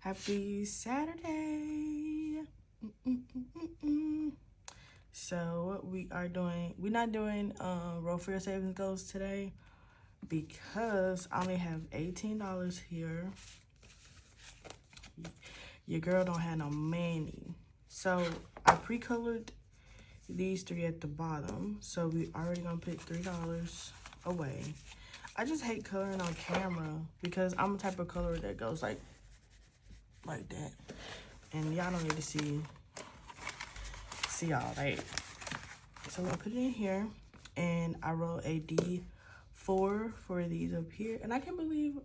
Happy Saturday. So we're not doing roll for your savings goals today because I only have $18 here. Your girl don't have no money. So I pre-colored these three at the bottom. So we already gonna put $3 away. I just hate coloring on camera because I'm the type of colorer that goes like that. And y'all don't need to see all that. So I'm gonna put it in here and I roll a D4 for these up here. And I can't believe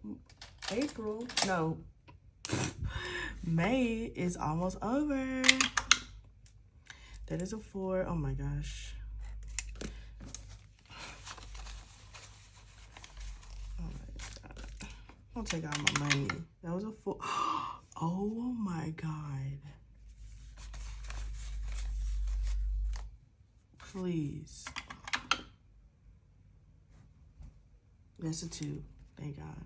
May is almost over. That is a 4. Oh my gosh. Oh my God. Don't take out my money. That was a 4. Oh my God. Please. That's a 2. Thank God.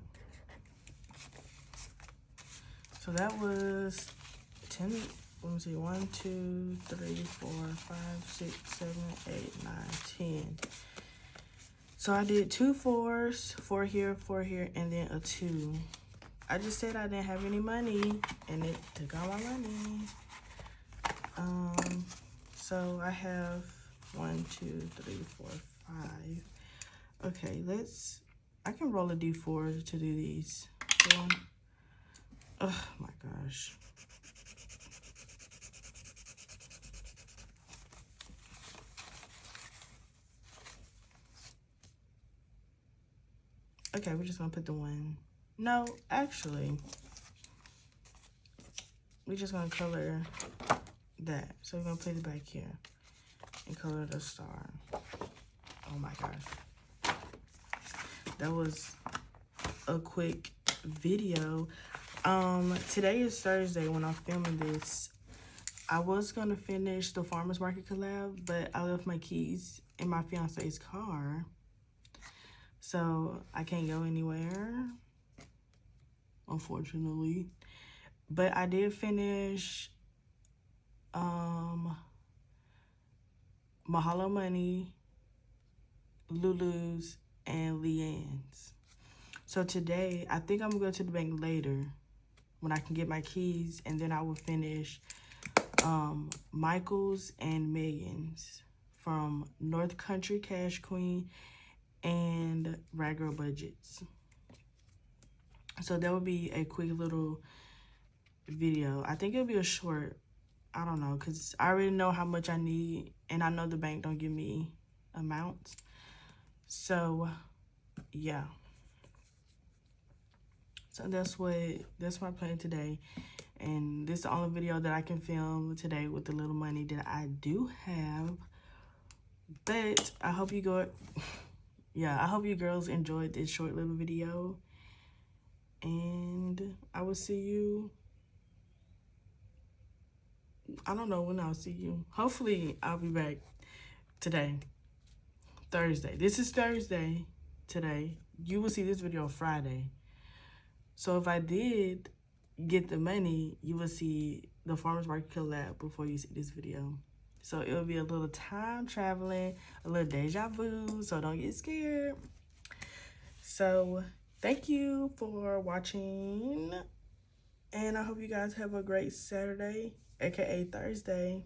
So that was 10. Let me see. 1, 2, 3, 4, 5, 6, 7, 8, 9, 10. So I did 2 4s, 4 here, 4 here, and then a 2. I just said I didn't have any money, and it took all my money. So I have 1, 2, 3, 4, 5. Okay, I can roll a D4 to do these. Oh my gosh. Okay, we're just gonna put the 1. No, actually, we're just gonna color that. So we're gonna put it back here and color the star. Oh my gosh. That was a quick video. Today is Thursday when I'm filming this. I was gonna finish the farmer's market collab, but I left my keys in my fiance's car. So I can't go anywhere, unfortunately. But I did finish Mahalo Money, Lulu's, and Leanne's. So today, I think I'm gonna go to the bank later when I can get my keys, and then I will finish Michael's and Megan's from North Country Cash Queen and Rag Girl Budgets. So that would be a quick little video. I think it'll be a short. I don't know, because I already know how much I need, and I know the bank don't give me amounts. So yeah. So that's my plan today. And this is the only video that I can film today with the little money that I do have. But I hope you I hope you girls enjoyed this short little video. And I will see you. I don't know when I'll see you. Hopefully I'll be back today. Thursday. This is Thursday today. You will see this video on Friday. So if I did get the money, you will see the farmer's market collab before you see this video. So it will be a little time traveling, a little deja vu, so don't get scared. So thank you for watching, and I hope you guys have a great Saturday, aka Thursday.